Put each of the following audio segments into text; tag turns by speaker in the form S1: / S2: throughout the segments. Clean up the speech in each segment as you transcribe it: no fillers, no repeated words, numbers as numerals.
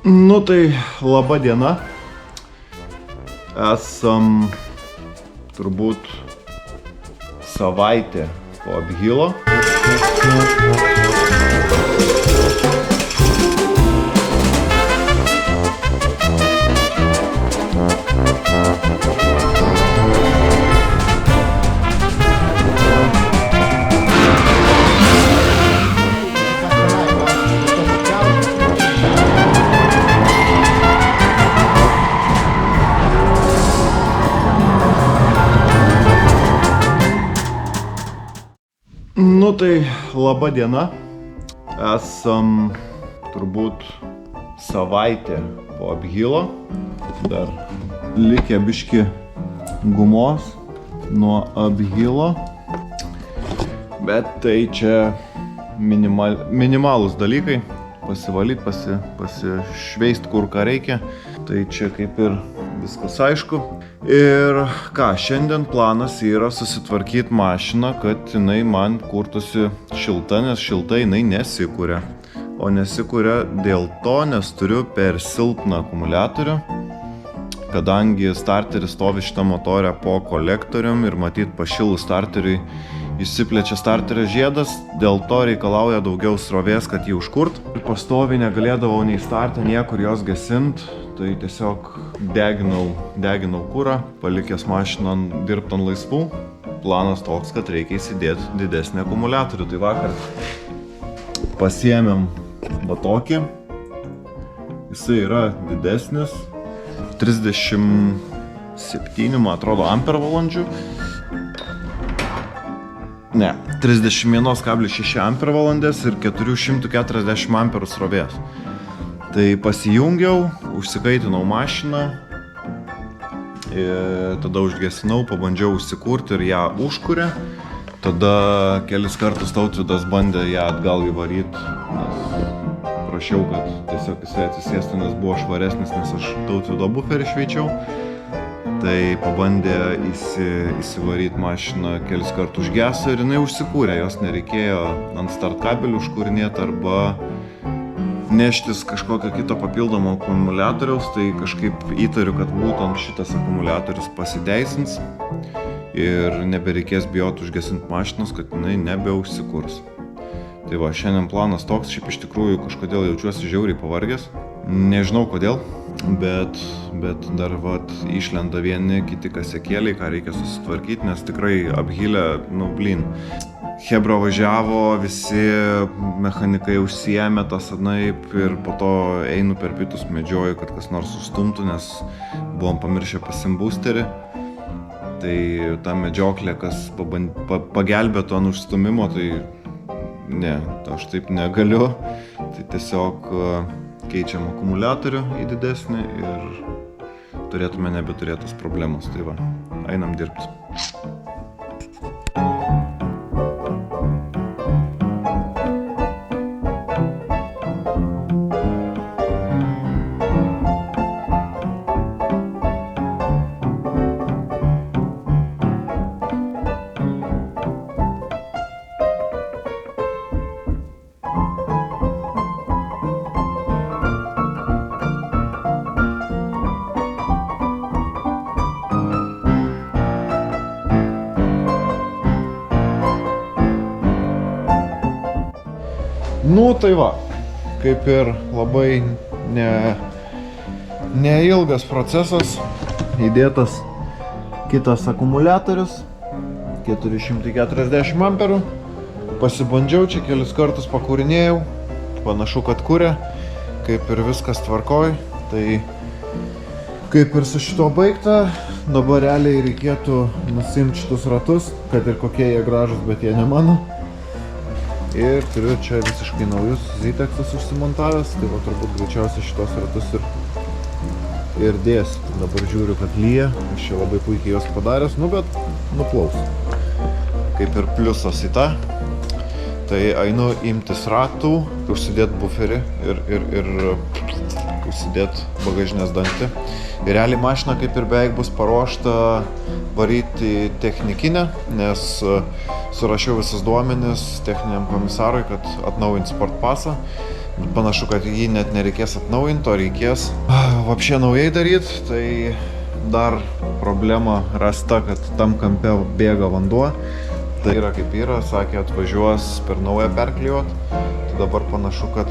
S1: Nu tai laba diena. Esam turbūt savaitę po Abihylo. Nu tai laba diena. Esam turbūt savaitę po Abihylo. Dar likę biški gumos nuo Abihylo. Bet tai čia minimalūs dalykai. Pasivalyt, pasišveist kur ką reikia. Tai čia kaip ir viskas aišku. Ir ką, šiandien planas yra susitvarkyti mašiną, kad jinai man kurtųsi šilta, nes šilta jinai nesikuria. O nesikuria dėl to, nes turiu per silpną akumuliatorių, kadangi starteris stovi šitą motorę po kolektorium ir matyt pašilus starteriui išsiplečia starterio žiedas, dėl to reikalauja daugiau srovės, kad jį užkurt. Pastoviai negalėdavau nei startą, niekur jos gesint, tai tiesiog deginau kurą, palikęs mašiną dirbti ant laisvų. Planas toks, kad reikia įsidėti didesnį akumuliatorių. Tai vakar pasiėmėm va tokį. Jisai yra didesnis, 37, man atrodo, ampervalandžių. Ne, 31,6 ampervalandės ir 440 amperų srovės. Tai pasijungiau, užsikaitinau mašiną, tada užgesinau, pabandžiau užsikurti ir ją užkurė. Tada kelis kartus Tautvydas bandė ją atgal įvaryti, nes prašiau, kad tiesiog jisai atsisėstų, nes buvo švaresnis, nes aš Tautvydo buferį šveičiau. Tai pabandė įsivaryti mašiną, kelis kartus užgeso ir jinai užsikūrė. Jos nereikėjo ant start kabelių užkūrinėti arba neštis kažkokio kito papildomo akumuliatoriaus. Tai kažkaip įtariu, kad būtent šitas akumuliatorius pasiteisins ir nebereikės bijoti užgesinti mašinos, kad jinai nebeužsikurs. Tai va, šiandien planas toks, šiaip iš tikrųjų kažkodėl jaučiuosi žiauriai pavargęs. Nežinau kodėl, bet dar vat išlenda vieni kiti kasiakėliai, ką reikia susitvarkyti, nes tikrai Abhyle, Chebra važiavo, visi mechanikai užsiėmė tas anaip ir po to einu per pitus medžioju, kad kas nors sustumtų, nes buvom pamiršę pasiimt boosterį. Tai ta medžioklė, kas pagelbėtų ant užstumimo, tai ne, aš taip negaliu. Tai tiesiog keičiam akumuliatorių į didesnį ir turėtume nebeturėtos problemos. Tai va, einam dirbti. Tai va, kaip ir labai neilgas procesas, įdėtas kitas akumuliatorius, 440 amperų. Pasibandžiau, čia kelis kartus pakūrinėjau, panašu, kad kuria, kaip ir viskas tvarkoj. Tai kaip ir su šito baigta, dabar realiai reikėtų nusimti šitus ratus, kad ir kokie jie gražus, bet jie ne mano. Ir turiu čia visiškai naujus Zitexus užsimontavęs, tai va turbūt greičiausiai šitos ratus ir dėsiu. Dabar žiūriu, kad lyja, aš čia labai puikiai jos padaręs, bet nuplaus. Kaip ir pliusas į tą, tai einu imtis ratų, užsidėti buferį ir užsidėti bagažinės dantį. Ir realiai mašina kaip ir beveik bus paruošta varyti technikinę, nes surašiau visus duomenis techniniam komisarui, kad atnaujint sport pasą. Panašu, kad jį net nereikės atnaujinti, o reikės vapšė naujai daryti. Tai dar problema rasta, kad tam kampe bėga vanduo. Tai yra kaip yra, sakė, atvažiuos per naują perklijuot. Tai dabar panašu, kad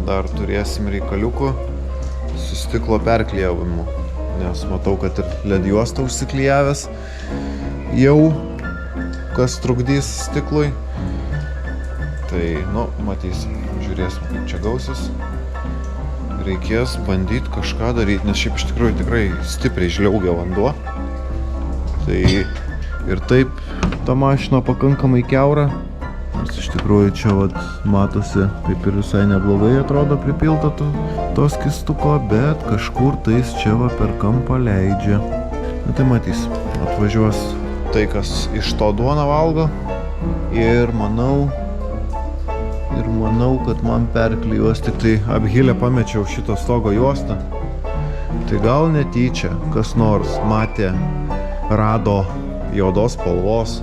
S1: dar turėsim reikaliukų su stiklo perklijavimu. Nes matau, kad ir LED juostą užsiklijavęs jau, kas trukdys stiklui. Tai, matysim, žiūrėsim, kaip čia gausis. Reikės bandyti kažką daryti, nes šiaip iš tikrųjų tikrai stipriai žliaugia vanduo. Tai ir taip ta mašina pakankamai kiaura. Nors iš tikrųjų čia matosi, kaip ir visai neblogai atrodo pripilta to skistuko, bet kažkur tais čia per kampą leidžia. Na tai matys, atvažiuos tai, kas iš to duoną valgo. Ir manau, kad man perklijuos, tik tai apgilę pamečiau šitą stogo juostą. Tai gal netyčia kas nors matė, rado juodos spalvos,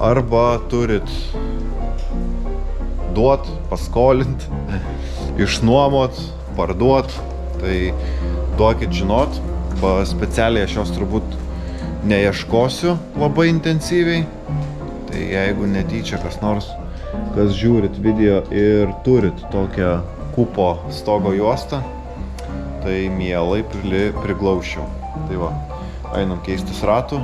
S1: arba turit duot, paskolint, išnuomot, parduot, tai duokit žinot, specialiai aš jos turbūt neieškosiu labai intensyviai, tai jeigu netyčia kas nors, kas žiūrit video ir turit tokią kupo stogo juostą, tai mielai priglauščiau. Tai va, einam keistis ratų.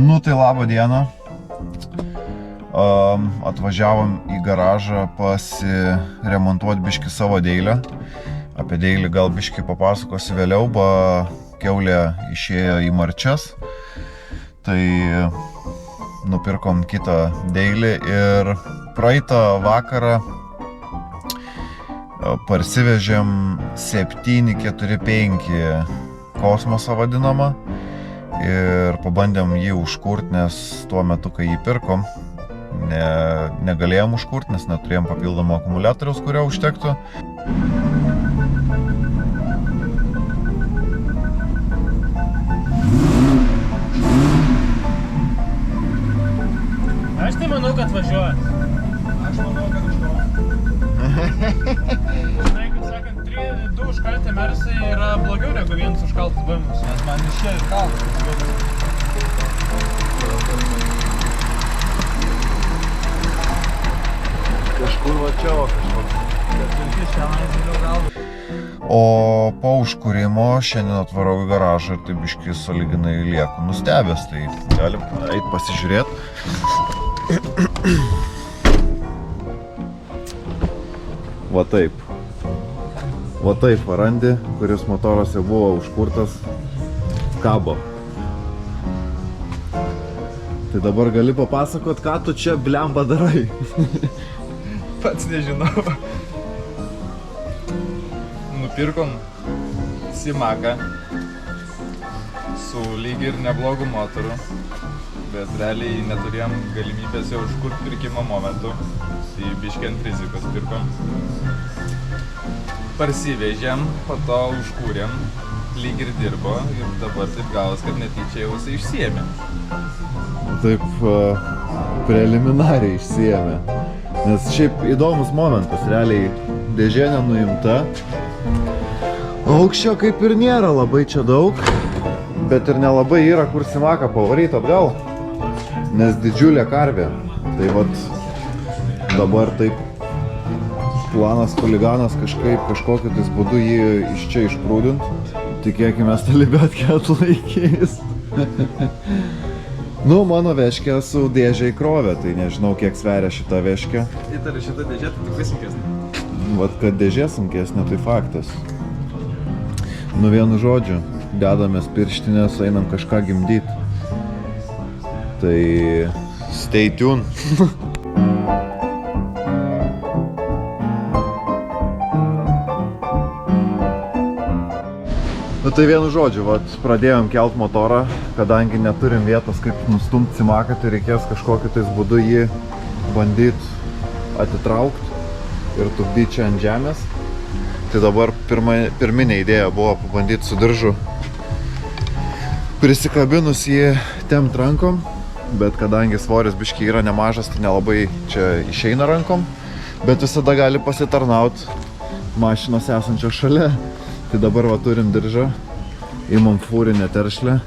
S1: Nu tai labą dieną. Atvažiavom į garažą pasiremontuoti biškį savo deilę. Apie deilį gal biškį papasakosiu vėliau, kiaulė išėjo į marčias. Tai nupirkom kitą deilį ir praeitą vakarą parsivežėm 745 kosmosą vadinamą. Ir pabandėm jį užkurt, nes tuo metu, kai jį pirkom, negalėjom užkurt, nes neturėjom papildomo akumuliatoriaus, kurio užtektų.
S2: Aš tai manau, kad važiuoja. Aš manau, kad užduoja. Žinai, kaip sakant, 2 užkalti Mersai yra blogiau negu 1 užkaltas BMW, nes man iš čia ir kaltas.
S1: Kažkur va čia,
S2: kažkur.
S1: O po užkūrimo šiandien atvarau į garažą ir tai biškį sąlyginai lieku nustebęs, tai galim eit pasižiūrėt. Va taip. Va taip varandi, kuris motoras jau buvo užkurtas, kabo. Tai dabar gali papasakot, ką tu čia blemba darai.
S2: Pats nežinau. Nupirkom Simaką su lyg ir neblogu motoru, bet realiai neturėjom galimybės jau užkurt pirkimo momentu. Tai biškį ant rizikos pirkom. Parsivežėm, po to užkūrėm, lyg ir dirbo ir dabar taip gavos, kad netyčia jau jisai išsiėmė.
S1: Taip preliminariai išsiėmė. Nes šiaip įdomus momentas, realiai dėžė nenuimta. Aukščio kaip ir nėra labai čia daug, bet ir nelabai yra kur Simaką pavaryti atgal, nes didžiulė karvė. Tai vat dabar taip planas chuliganas kažkokiu tais būdu jį iš čia išprūdint. Tikėkime, Stalibetkė atlaikys. Nu, mano veškė su dėžė įkrovė, tai nežinau, kiek sveria šita veškė.
S2: Įtariu, šita dėžė tai tikrai sunkesnė.
S1: Vat, kad dėžė sunkesnė, tai faktas. Nu, vienu žodžiu, dedamės pirštinės, einam kažką gimdyt. Tai stay tuned. Nu tai vienu žodžiu, vat, pradėjom kelt motorą, kadangi neturim vietos kaip nustumti cimaką, tai reikės kažkokiu tais būdu jį bandyti atitraukti ir tupdyti čia ant žemės. Tai dabar pirminė idėja buvo pabandyti su diržu prisikabinus jį tempt rankom, bet kadangi svoris biškiai yra nemažas, tai nelabai čia išeina rankom, bet visada gali pasitarnauti mašinos esančios šalia. Tai dabar va turim diržą, imam fūrinę teršlę,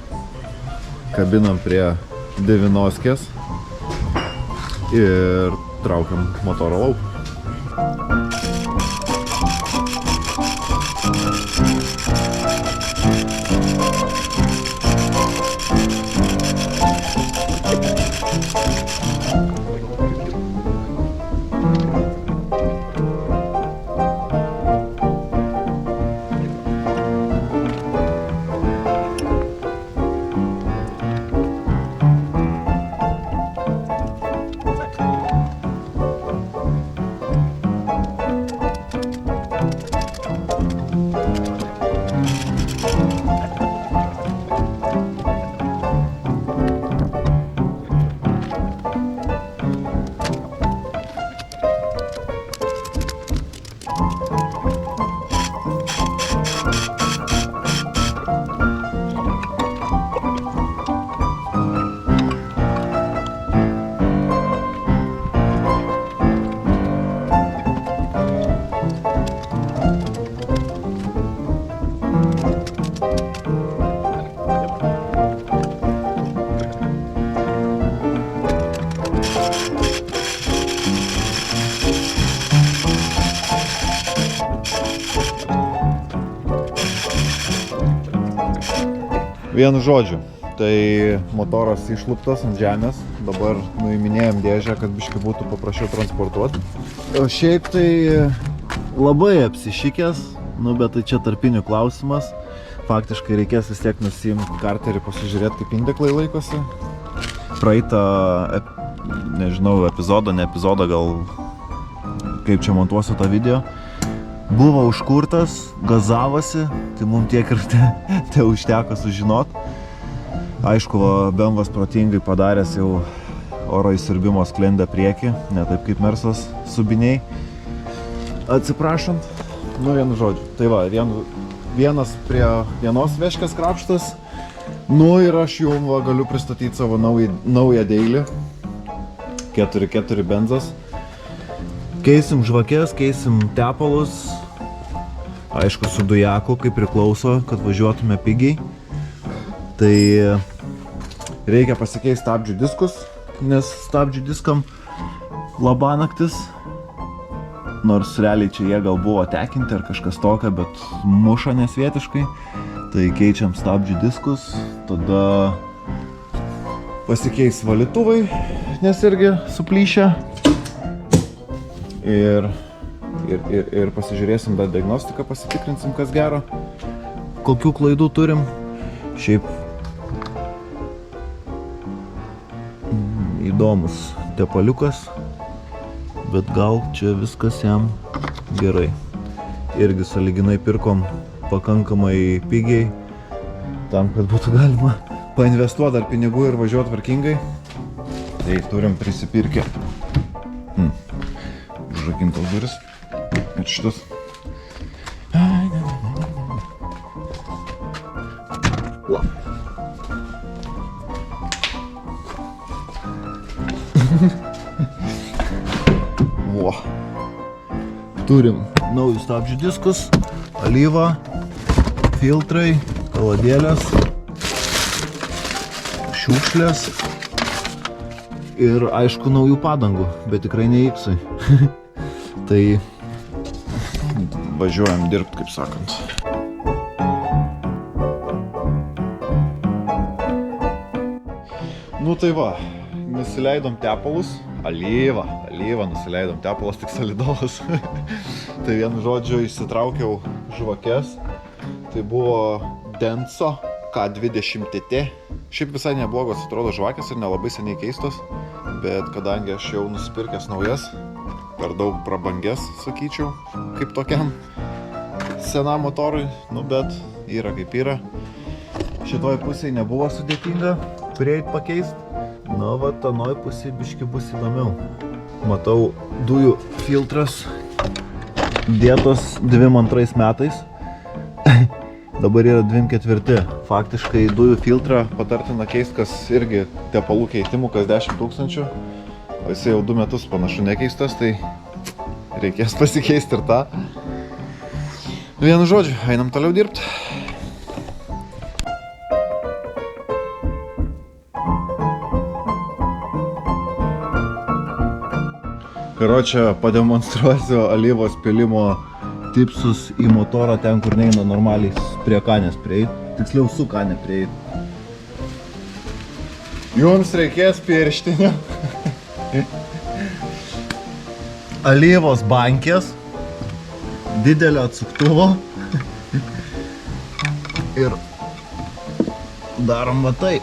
S1: kabinam prie devinoskės ir traukiam motorą lauk. Vienu žodžiu, tai motoras išluptas ant žemės, dabar nuiminėjom dėžę, kad biškai būtų paprasčiau transportuoti. O šiaip tai labai apsišikęs, bet tai čia tarpinių klausimas. Faktiškai reikės vis tiek nusiimti karterį, pasižiūrėti, kaip indeklai laikosi. Praeitą, nežinau, epizodą, ne epizodą, gal kaip čia montuosiu tą video. Buvo užkurtas, gazavosi, tai mums tiek ir te užteko sužinot. Aišku, BMW protingai padaręs jau oro įsiurbimo sklendę priekį, ne taip kaip Mersas subiniai. Atsiprašant, vienu žodžiu. Tai va, vienas prie vienos veškės krapštas. Ir aš jums galiu pristatyti savo naują Daily. 4x4 benzas. Keisim žvakės, keisim tepalus. Aišku, su dujaku, kaip priklauso, kad važiuotume pigiai. Tai reikia pasikeisti stabdžių diskus, nes stabdžių diskam labanaktis. Nors realiai čia jie gal buvo tekinti ar kažkas tokio, bet muša nesvietiškai. Tai keičiam stabdžių diskus, tada pasikeis valytuvai, nes irgi suplyšę. Ir pasižiūrėsim dar diagnostiką, pasitikrinsim, kas gero, kokių klaidų turim. Šiaip įdomus tepaliukas, bet gal čia viskas jam gerai. Irgi sąlyginai pirkom pakankamai pigiai, tam, kad būtų galima painvestuoti dar pinigų ir važiuoti tvarkingai. Tai turim prisipirkę užrakintos duris. Ir šitas. Turim naujus stabdžių diskus, alyvą, filtrai, kaladėlės, šiukšlės ir aišku naujų padangų, bet tikrai ne X-ai. Tai važiuojam dirbti, kaip sakant. Tai va, nusileidom tepalus, alyvą nusileidom, tepalas tik solidovas. Tai vienu žodžiu išsitraukiau žvakės, tai buvo Denso K20 TT. Šiaip visai neblogos atrodo žvakės ir nelabai seniai keistos, bet kadangi aš jau nusipirkęs naujas, per daug prabangės, sakyčiau, kaip tokiam senam motorui, bet yra kaip yra. Šitoj pusėje nebuvo sudėtinga prieit pakeist. Na, va, tanoj pusėje biški bus įdomiau. Matau, dujų filtras dėtos 22 metais. Dabar yra 24. Faktiškai dujų filtrą patartina keist, kas irgi tepalų keitimų, kas 10 000. O jisai jau 2 metus panašu nekeistas, tai reikės pasikeisti ir tą. Vienu žodžiu, einam toliau dirbti. Karočią pademonstruosiu alyvos pilimo tipsus į motorą ten, kur neina normaliai prie kanės prieit. Tiksliau su kanė prieit. Jums reikės pirštinių. Alyvos bankės. Didelio atsuktuvo. Ir darom va tai.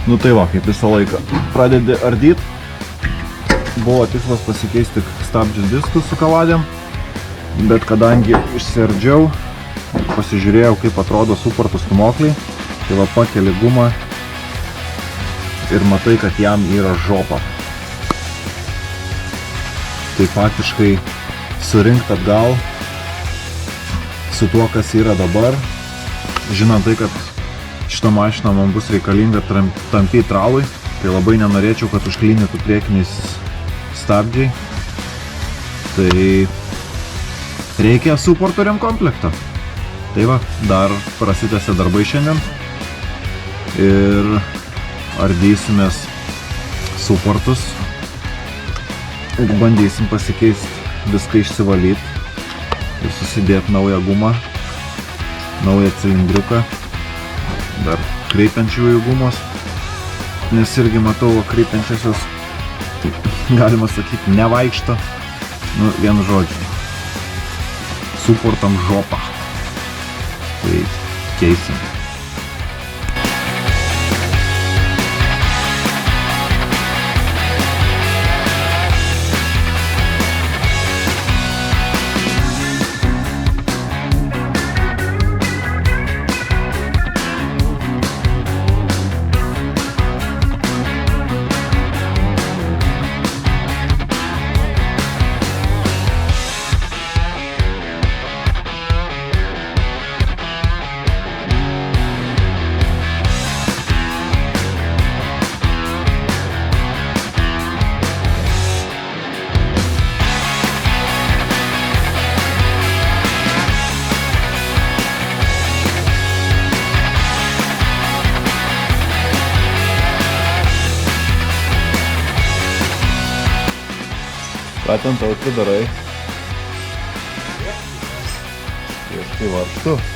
S1: Nu tai va, kaip visą laiką pradedi ardyt. Buvo tikslas pasikeisti stabdžius diskus su kavadėm, bet kadangi išsiardžiau, pasižiūrėjau, kaip atrodo suportų stūmokliai, tai va pakeli gumą ir matai, kad jam yra žopa. Tai faktiškai surinkt atgal su tuo, kas yra dabar, žinant tai, kad šitą mašiną man bus reikalinga tampyti ralui, tai labai nenorėčiau, kad užklinytų priekiniais stabdžiai. Tai reikia suporto remkomplekto. Tai va, dar prasitęsia darbai šiandien ir ardysimės suportus ir bandysim pasikeisti viską išsivalyti ir susidėti naują gumą, naują cilindriuką. Dar kreipiančiųjų gumos, nes irgi matau, kreipiančiosios, galima sakyti, nevaikšto. Nu, vienu žodžiu, suportam žopą. Tai keisim. Ką ten tau darai? Ieškai varžtų.